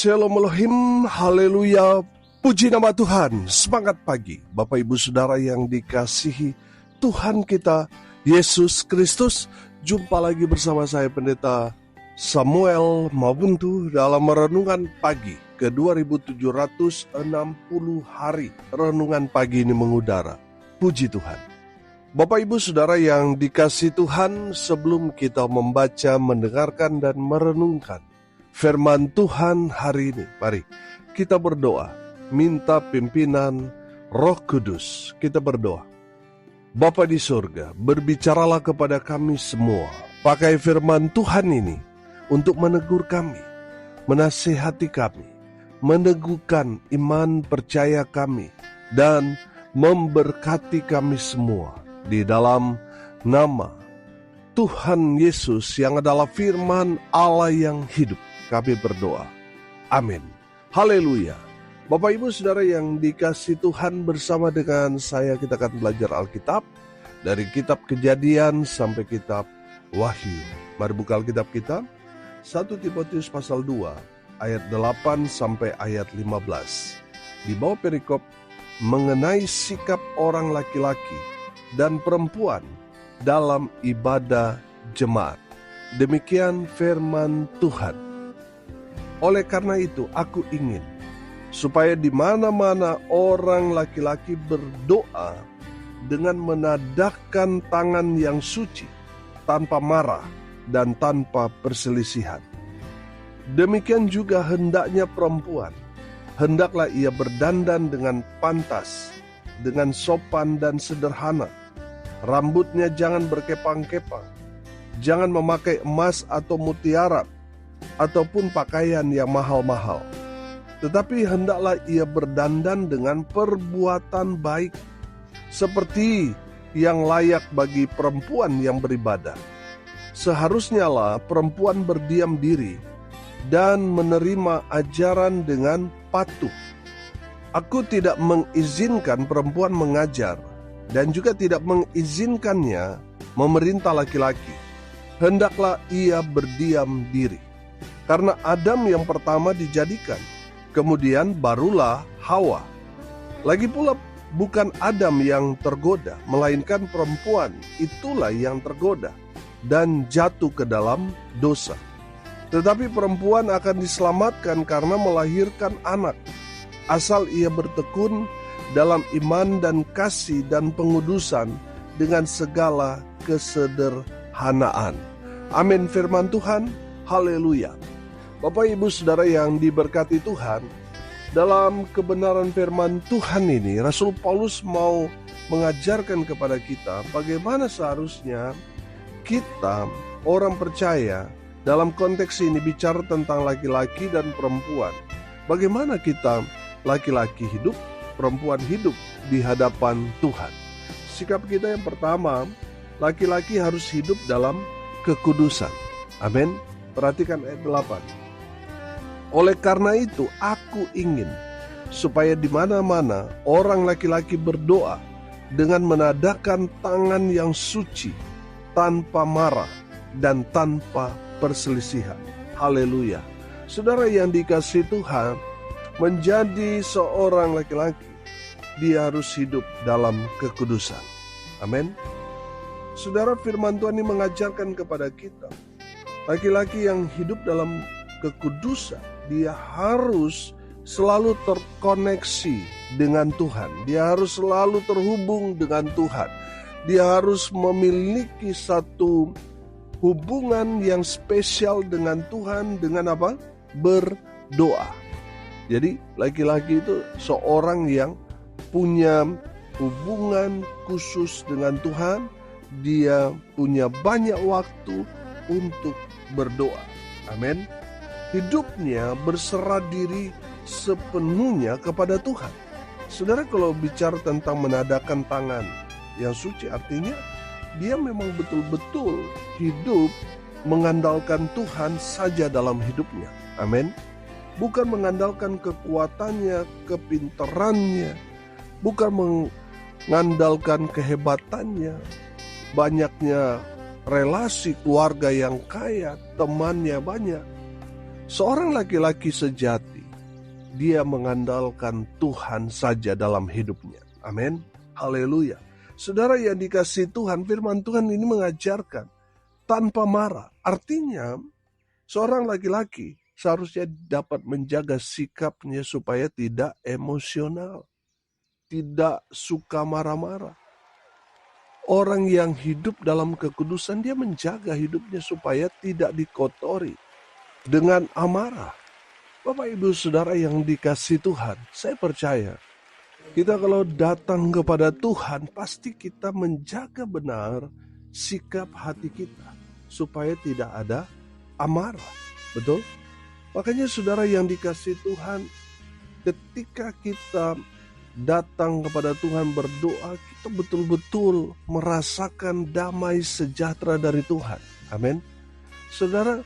Shalom Elohim, haleluya, puji nama Tuhan. Semangat pagi Bapak Ibu Saudara yang dikasihi Tuhan kita Yesus Kristus. Jumpa lagi bersama saya Pendeta Samuel Mabuntu dalam renungan pagi ke 2760 hari. Renungan pagi ini mengudara. Puji Tuhan. Bapak Ibu Saudara yang dikasihi Tuhan, sebelum kita membaca, mendengarkan dan merenungkan firman Tuhan hari ini, mari kita berdoa, minta pimpinan Roh Kudus. Kita berdoa. Bapa di surga, berbicaralah kepada kami semua. Pakai firman Tuhan ini untuk menegur kami, menasihati kami, meneguhkan iman percaya kami, dan memberkati kami semua. Di dalam nama Tuhan Yesus yang adalah firman Allah yang hidup, kami berdoa. Amin. Haleluya. Bapak Ibu Saudara yang dikasihi Tuhan, bersama dengan saya kita akan belajar Alkitab dari kitab Kejadian sampai kitab Wahyu. Mari buka Alkitab kita. 1 Timotius pasal 2 ayat 8 sampai ayat 15. Di bawah perikop mengenai sikap orang laki-laki dan perempuan dalam ibadah jemaat. Demikian firman Tuhan. Oleh karena itu, aku ingin supaya di mana-mana orang laki-laki berdoa dengan menadahkan tangan yang suci, tanpa marah dan tanpa perselisihan. Demikian juga hendaknya perempuan. Hendaklah ia berdandan dengan pantas, dengan sopan dan sederhana. Rambutnya jangan berkepang-kepang, jangan memakai emas atau mutiara, ataupun pakaian yang mahal-mahal. Tetapi hendaklah ia berdandan dengan perbuatan baik, seperti yang layak bagi perempuan yang beribadah. Seharusnya lah perempuan berdiam diri dan menerima ajaran dengan patuh. Aku tidak mengizinkan perempuan mengajar, dan juga tidak mengizinkannya memerintah laki-laki. Hendaklah ia berdiam diri. Karena Adam yang pertama dijadikan, kemudian barulah Hawa. Lagi pula bukan Adam yang tergoda, melainkan perempuan itulah yang tergoda dan jatuh ke dalam dosa. Tetapi perempuan akan diselamatkan karena melahirkan anak, asal ia bertekun dalam iman dan kasih dan pengudusan dengan segala kesederhanaan. Amin firman Tuhan. Haleluya. Bapak Ibu Saudara yang diberkati Tuhan, dalam kebenaran firman Tuhan ini Rasul Paulus mau mengajarkan kepada kita bagaimana seharusnya kita orang percaya, dalam konteks ini bicara tentang laki-laki dan perempuan. Bagaimana kita laki-laki hidup, perempuan hidup di hadapan Tuhan. Sikap kita yang pertama, laki-laki harus hidup dalam kekudusan. Amin. Perhatikan ayat 8. Oleh karena itu, aku ingin supaya di mana-mana orang laki-laki berdoa dengan menadahkan tangan yang suci, tanpa marah dan tanpa perselisihan. Haleluya. Saudara yang dikasihi Tuhan, menjadi seorang laki-laki, dia harus hidup dalam kekudusan. Amin. Saudara, firman Tuhan ini mengajarkan kepada kita, laki-laki yang hidup dalam kekudusan, dia harus selalu terkoneksi dengan Tuhan. Dia harus selalu terhubung dengan Tuhan. Dia harus memiliki satu hubungan yang spesial dengan Tuhan. Dengan apa? Berdoa. Jadi laki-laki itu seorang yang punya hubungan khusus dengan Tuhan. Dia punya banyak waktu untuk berdoa. Amin. Hidupnya berserah diri sepenuhnya kepada Tuhan. Saudara, kalau bicara tentang menadahkan tangan yang suci, artinya dia memang betul-betul hidup mengandalkan Tuhan saja dalam hidupnya. Amin. Bukan mengandalkan kekuatannya, kepintarannya, bukan mengandalkan kehebatannya, banyaknya relasi keluarga yang kaya, temannya banyak. Seorang laki-laki sejati, dia mengandalkan Tuhan saja dalam hidupnya. Amin. Haleluya. Saudara yang dikasihi Tuhan, firman Tuhan ini mengajarkan tanpa marah. Artinya, seorang laki-laki seharusnya dapat menjaga sikapnya supaya tidak emosional, tidak suka marah-marah. Orang yang hidup dalam kekudusan, dia menjaga hidupnya supaya tidak dikotori dengan amarah. Bapak Ibu Saudara yang dikasihi Tuhan, saya percaya kita kalau datang kepada Tuhan, pasti kita menjaga benar sikap hati kita supaya tidak ada amarah. Betul? Makanya saudara yang dikasihi Tuhan, ketika kita datang kepada Tuhan berdoa, kita betul-betul merasakan damai sejahtera dari Tuhan. Amin. Saudara,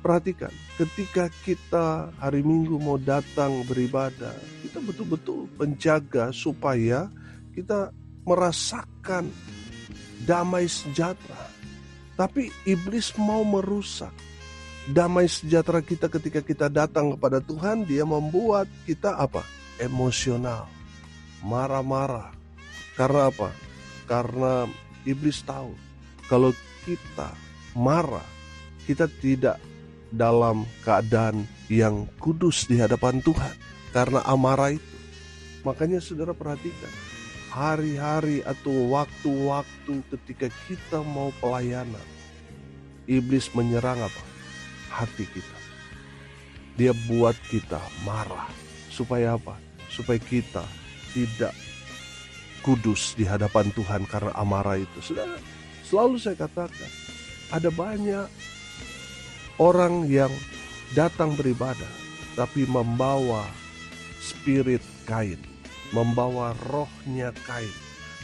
perhatikan, ketika kita hari Minggu mau datang beribadah, kita betul-betul menjaga supaya kita merasakan damai sejahtera. Tapi iblis mau merusak damai sejahtera kita ketika kita datang kepada Tuhan. Dia membuat kita apa? Emosional, marah-marah. Karena apa? Karena iblis tahu kalau kita marah, kita tidak dalam keadaan yang kudus di hadapan Tuhan karena amarah itu. Makanya saudara perhatikan, hari-hari atau waktu-waktu ketika kita mau pelayanan, iblis menyerang apa? Hati kita. Dia buat kita marah. Supaya apa? Supaya kita tidak kudus di hadapan Tuhan karena amarah itu. Saudara, selalu saya katakan, ada banyak orang yang datang beribadah tapi membawa spirit Kain, membawa rohnya Kain.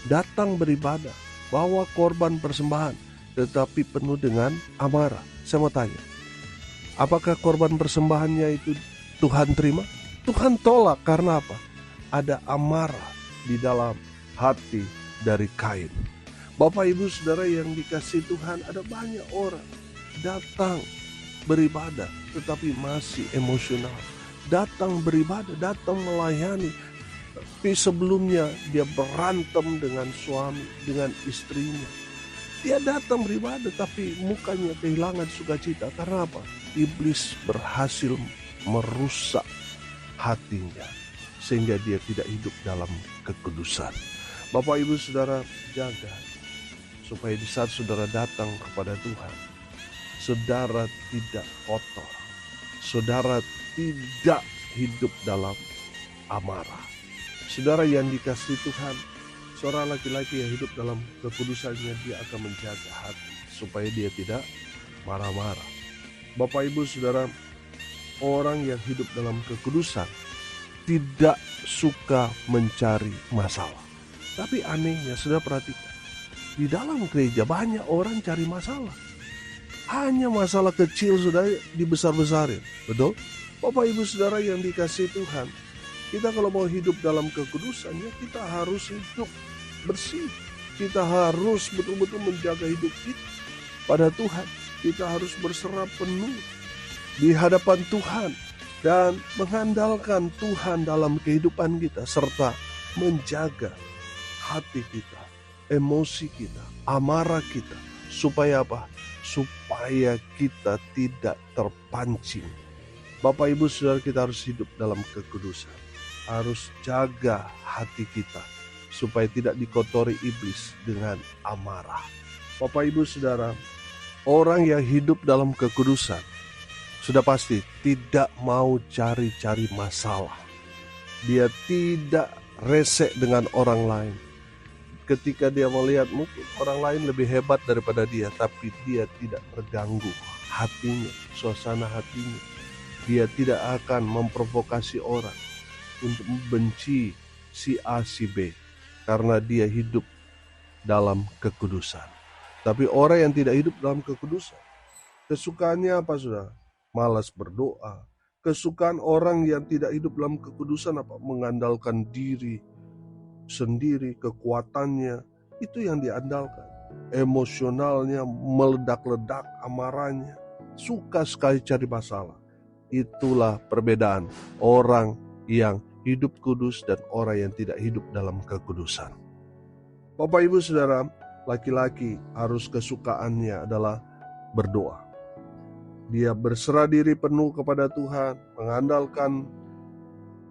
Datang beribadah, bawa korban persembahan, tetapi penuh dengan amarah. Saya mau tanya, apakah korban persembahannya itu Tuhan terima? Tuhan tolak karena apa? Ada amarah di dalam hati dari Kain. Bapak Ibu Saudara yang dikasihi Tuhan, ada banyak orang datang beribadah tetapi masih emosional. Datang beribadah, datang melayani, tapi sebelumnya dia berantem dengan suami, dengan istrinya. Dia datang beribadah tapi mukanya kehilangan sukacita. Karena apa? Iblis berhasil merusak hatinya sehingga dia tidak hidup dalam kekudusan. Bapak Ibu Saudara, jaga supaya di saat saudara datang kepada Tuhan, saudara tidak kotor, saudara tidak hidup dalam amarah. Saudara yang dikasihi Tuhan, seorang laki-laki yang hidup dalam kekudusannya, dia akan menjaga hati supaya dia tidak marah-marah. Bapak Ibu Saudara, orang yang hidup dalam kekudusan tidak suka mencari masalah. Tapi anehnya, saudara perhatikan, di dalam gereja banyak orang cari masalah. Hanya masalah kecil sudah dibesar-besarin. Betul? Bapak Ibu Saudara yang dikasihi Tuhan, kita kalau mau hidup dalam kekudusan, ya kita harus hidup bersih. Kita harus betul-betul menjaga hidup kita pada Tuhan. Kita harus berserah penuh di hadapan Tuhan dan mengandalkan Tuhan dalam kehidupan kita, serta menjaga hati kita, emosi kita, amarah kita. Supaya apa? Supaya kita tidak terpancing. Bapak Ibu Saudara, kita harus hidup dalam kekudusan. Harus jaga hati kita supaya tidak dikotori iblis dengan amarah. Bapak Ibu Saudara, orang yang hidup dalam kekudusan sudah pasti tidak mau cari-cari masalah. Dia tidak resek dengan orang lain. Ketika dia melihat mungkin orang lain lebih hebat daripada dia, tapi dia tidak terganggu hatinya, suasana hatinya. Dia tidak akan memprovokasi orang untuk membenci si A, si B, karena dia hidup dalam kekudusan. Tapi orang yang tidak hidup dalam kekudusan, kesukaannya apa saudara? Malas berdoa. Kesukaan orang yang tidak hidup dalam kekudusan apa? Mengandalkan diri sendiri, kekuatannya, itu yang diandalkan. Emosionalnya meledak-ledak, amarahnya, suka sekali cari masalah. Itulah perbedaan orang yang hidup kudus dan orang yang tidak hidup dalam kekudusan. Bapak Ibu Saudara, laki-laki harus kesukaannya adalah berdoa. Dia berserah diri penuh kepada Tuhan, mengandalkan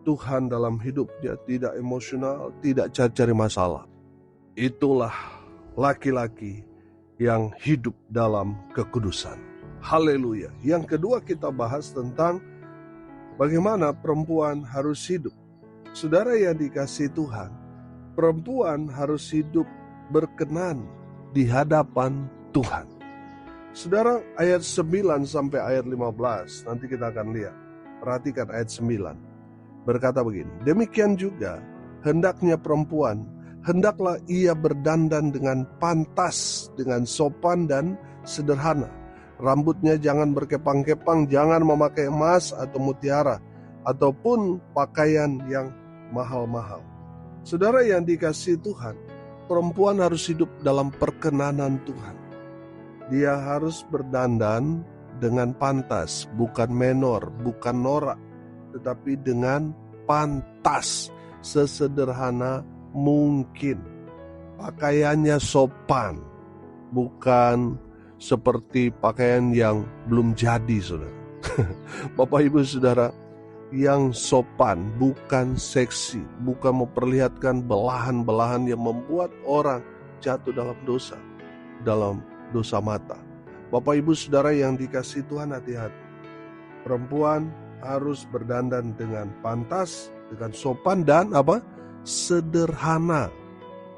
Tuhan dalam hidup. Dia tidak emosional, tidak cari-cari masalah. Itulah laki-laki yang hidup dalam kekudusan. Haleluya. Yang kedua kita bahas tentang bagaimana perempuan harus hidup. Saudara yang dikasihi Tuhan, perempuan harus hidup berkenan di hadapan Tuhan. Saudara, ayat 9 sampai ayat 15, nanti kita akan lihat. Perhatikan ayat 9. Berkata begini, demikian juga hendaknya perempuan, hendaklah ia berdandan dengan pantas, dengan sopan dan sederhana. Rambutnya jangan berkepang-kepang, jangan memakai emas atau mutiara, ataupun pakaian yang mahal-mahal. Saudara yang dikasihi Tuhan, perempuan harus hidup dalam perkenanan Tuhan. Dia harus berdandan dengan pantas, bukan menor, bukan norak, tetapi dengan pantas, sesederhana mungkin. Pakaiannya sopan, bukan seperti pakaian yang belum jadi, saudara. Bapak Ibu Saudara, yang sopan, bukan seksi, bukan memperlihatkan belahan-belahan yang membuat orang jatuh dalam dosa mata. Bapak Ibu Saudara yang dikasihi Tuhan, hati-hati. Perempuan harus berdandan dengan pantas, dengan sopan dan sederhana.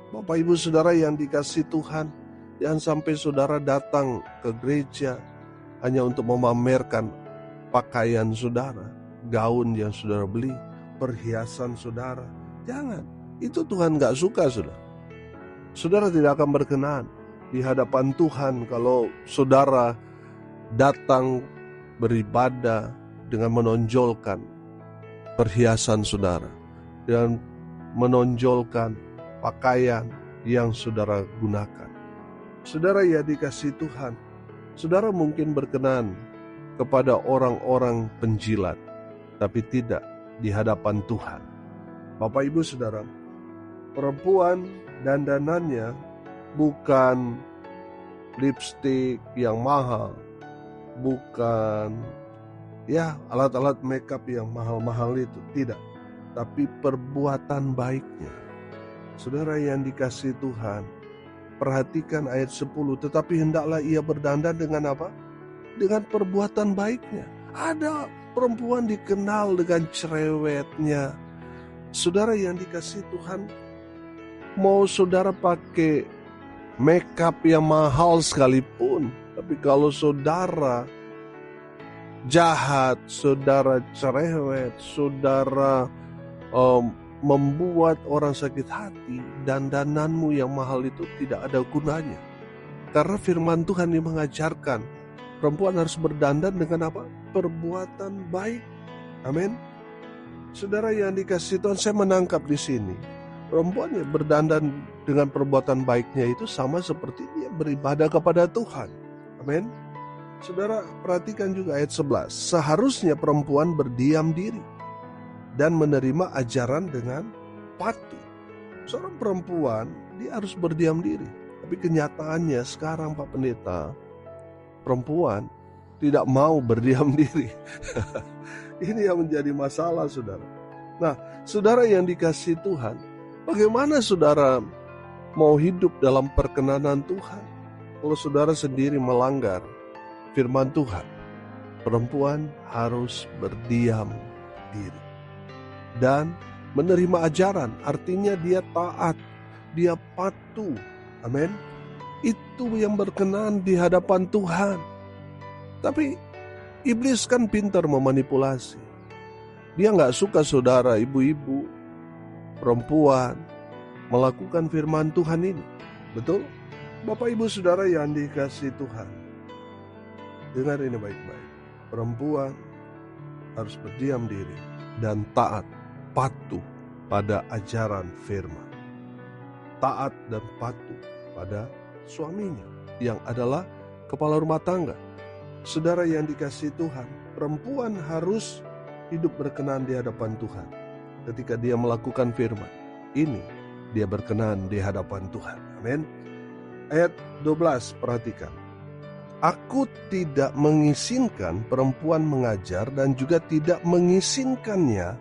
Bapak Ibu Saudara yang dikasihi Tuhan, jangan sampai saudara datang ke gereja hanya untuk memamerkan pakaian saudara, gaun yang saudara beli, perhiasan saudara. Jangan, itu Tuhan gak suka, saudara. Saudara tidak akan berkenan di hadapan Tuhan kalau saudara datang beribadah dengan menonjolkan perhiasan saudara dan menonjolkan pakaian yang saudara gunakan. Saudara yang dikasihi Tuhan, saudara mungkin berkenan kepada orang-orang penjilat, tapi tidak di hadapan Tuhan. Bapak Ibu Saudara, perempuan dandanannya bukan lipstik yang mahal, bukan alat-alat makeup yang mahal-mahal itu, tidak. Tapi perbuatan baiknya. Saudara yang dikasihi Tuhan, perhatikan ayat 10, tetapi hendaklah ia berdandan dengan apa? Dengan perbuatan baiknya. Ada perempuan dikenal dengan cerewetnya. Saudara yang dikasihi Tuhan, mau saudara pakai makeup yang mahal sekalipun, tapi kalau saudara jahat, saudara cerewet, saudara membuat orang sakit hati, dandananmu yang mahal itu tidak ada gunanya. Karena firman Tuhan yang mengajarkan perempuan harus berdandan dengan apa? Perbuatan baik. Amin. Saudara yang dikasihi Tuhan, saya menangkap di sini perempuan yang berdandan dengan perbuatan baiknya itu sama seperti dia beribadah kepada Tuhan. Amin. Saudara perhatikan juga ayat 11. Seharusnya perempuan berdiam diri dan menerima ajaran dengan patuh. Seorang perempuan dia harus berdiam diri. Tapi kenyataannya sekarang Pak Pendeta, perempuan tidak mau berdiam diri. Ini yang menjadi masalah, saudara. Nah, saudara yang dikasihi Tuhan, bagaimana saudara mau hidup dalam perkenanan Tuhan kalau saudara sendiri melanggar firman Tuhan? Perempuan harus berdiam diri dan menerima ajaran, artinya dia taat, dia patuh. Amin. Itu yang berkenan di hadapan Tuhan. Tapi iblis kan pintar memanipulasi. Dia gak suka saudara, ibu-ibu, perempuan melakukan firman Tuhan ini. Betul? Bapak ibu saudara yang dikasihi Tuhan, dengar ini baik-baik. Perempuan harus berdiam diri dan taat, patuh pada ajaran firman. Taat dan patuh pada suaminya yang adalah kepala rumah tangga. Saudara yang dikasihi Tuhan, perempuan harus hidup berkenan di hadapan Tuhan. Ketika dia melakukan firman, ini dia berkenan di hadapan Tuhan. Amin. Ayat 12, perhatikan. Aku tidak mengizinkan perempuan mengajar dan juga tidak mengizinkannya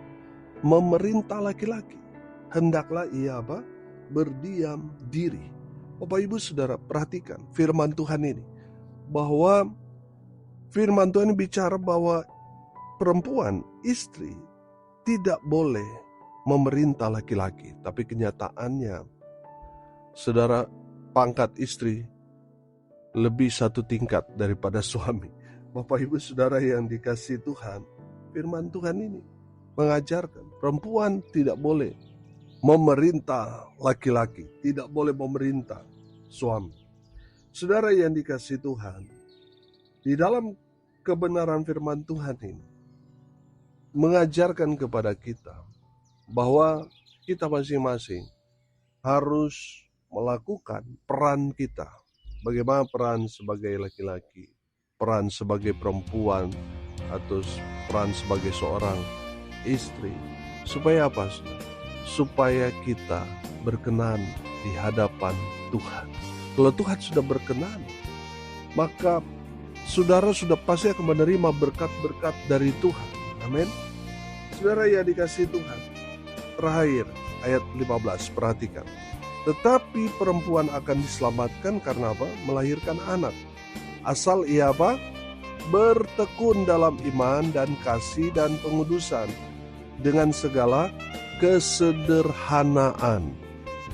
memerintah laki-laki. Hendaklah ia berdiam diri. Bapak Ibu Saudara, perhatikan firman Tuhan ini. Bahwa firman Tuhan ini bicara bahwa perempuan, istri, tidak boleh memerintah laki-laki. Tapi kenyataannya, saudara, pangkat istri lebih satu tingkat daripada suami. Bapak Ibu Saudara yang dikasihi Tuhan, firman Tuhan ini mengajarkan perempuan tidak boleh memerintah laki-laki, tidak boleh memerintah suami. Saudara yang dikasihi Tuhan, di dalam kebenaran firman Tuhan ini mengajarkan kepada kita bahwa kita masing-masing harus melakukan peran kita. Bagaimana peran sebagai laki-laki, peran sebagai perempuan, atau peran sebagai seorang istri. Supaya apa? Supaya kita berkenan di hadapan Tuhan. Kalau Tuhan sudah berkenan, maka saudara sudah pasti akan menerima berkat-berkat dari Tuhan. Amin. Saudara yang dikasihi Tuhan, terakhir ayat 15, perhatikan. Tetapi perempuan akan diselamatkan karena apa? Melahirkan anak. Asal ia bertekun dalam iman dan kasih dan pengudusan dengan segala kesederhanaan.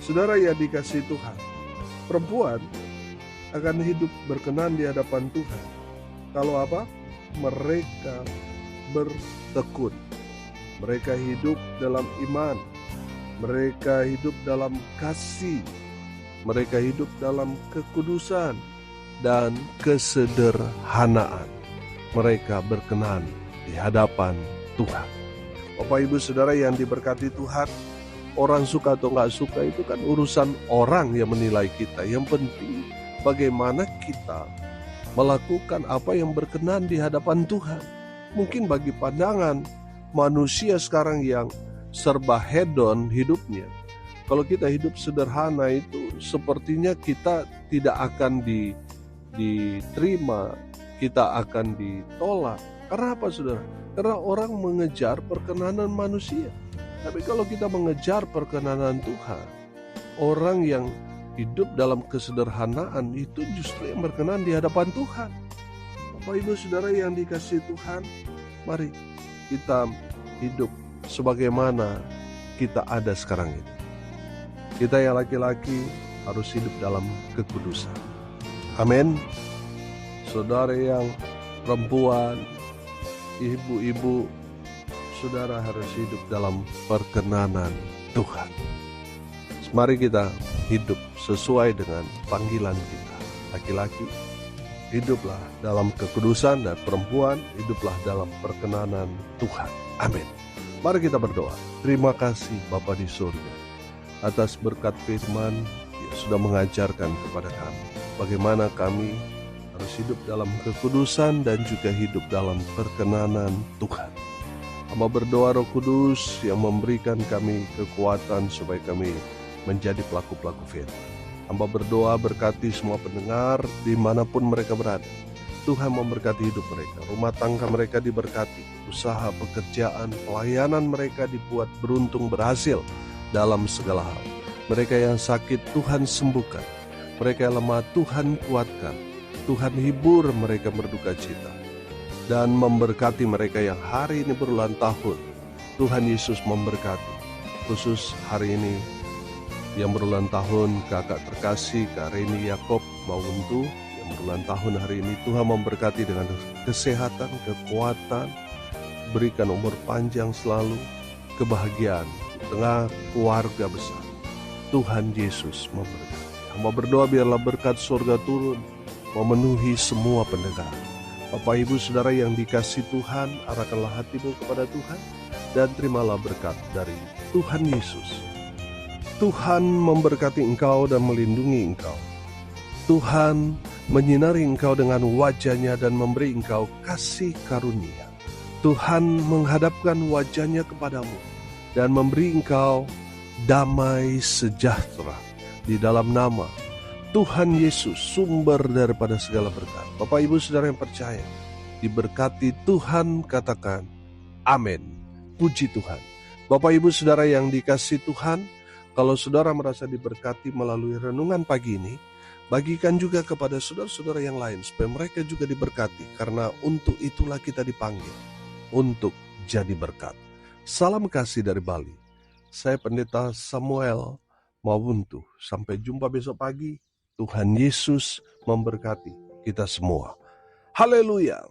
Saudara yang dikasihi Tuhan, perempuan akan hidup berkenan di hadapan Tuhan kalau mereka bertekun, mereka hidup dalam iman, mereka hidup dalam kasih, mereka hidup dalam kekudusan dan kesederhanaan. Mereka berkenan di hadapan Tuhan. Bapak Ibu Saudara yang diberkati Tuhan, orang suka atau nggak suka itu kan urusan orang yang menilai kita. Yang penting bagaimana kita melakukan apa yang berkenan di hadapan Tuhan. Mungkin bagi pandangan manusia sekarang yang serba hedon hidupnya, kalau kita hidup sederhana itu sepertinya kita tidak akan diterima, kita akan ditolak. Karena apa saudara? Karena orang mengejar perkenanan manusia. Tapi kalau kita mengejar perkenanan Tuhan, orang yang hidup dalam kesederhanaan itu justru yang berkenan di hadapan Tuhan. Bapak Ibu Saudara yang dikasihi Tuhan, mari kita hidup sebagaimana kita ada sekarang ini. Kita yang laki-laki harus hidup dalam kekudusan. Amin. Saudara yang perempuan, ibu-ibu, saudara harus hidup dalam perkenanan Tuhan. Mari kita hidup sesuai dengan panggilan kita. Laki-laki, hiduplah dalam kekudusan, dan perempuan, hiduplah dalam perkenanan Tuhan. Amin. Mari kita berdoa. Terima kasih Bapa di surga atas berkat firman yang sudah mengajarkan kepada kami bagaimana kami harus hidup dalam kekudusan dan juga hidup dalam perkenanan Tuhan. Hamba berdoa Roh Kudus yang memberikan kami kekuatan supaya kami menjadi pelaku-pelaku firman. Hamba berdoa berkati semua pendengar dimanapun mereka berada. Tuhan memberkati hidup mereka, rumah tangga mereka diberkati, usaha, pekerjaan, pelayanan mereka dibuat beruntung berhasil dalam segala hal. Mereka yang sakit Tuhan sembuhkan, mereka yang lemah Tuhan kuatkan, Tuhan hibur mereka berduka cita, dan memberkati mereka yang hari ini berulang tahun. Tuhan Yesus memberkati, khusus hari ini yang berulang tahun kakak terkasih Kak Reni Yakob Mauntu yang berulang tahun hari ini. Tuhan memberkati dengan kesehatan, kekuatan, berikan umur panjang selalu, kebahagiaan di tengah keluarga besar. Tuhan Yesus memberkati. Hamba berdoa biarlah berkat surga turun memenuhi semua pendengar. Bapak Ibu Saudara yang dikasihi Tuhan, arahkanlah hatimu kepada Tuhan dan terimalah berkat dari Tuhan Yesus. Tuhan memberkati engkau dan melindungi engkau. Tuhan menyinari engkau dengan wajah-Nya dan memberi engkau kasih karunia. Tuhan menghadapkan wajahnya kepadamu dan memberi engkau damai sejahtera di dalam nama Tuhan Yesus, sumber daripada segala berkat. Bapak Ibu Saudara yang percaya, diberkati Tuhan, katakan amin. Puji Tuhan. Bapak Ibu Saudara yang dikasihi Tuhan, kalau saudara merasa diberkati melalui renungan pagi ini, bagikan juga kepada saudara-saudara yang lain supaya mereka juga diberkati, karena untuk itulah kita dipanggil, untuk jadi berkat. Salam kasih dari Bali. Saya Pendeta Samuel Mawuntu. Sampai jumpa besok pagi. Tuhan Yesus memberkati kita semua. Haleluya.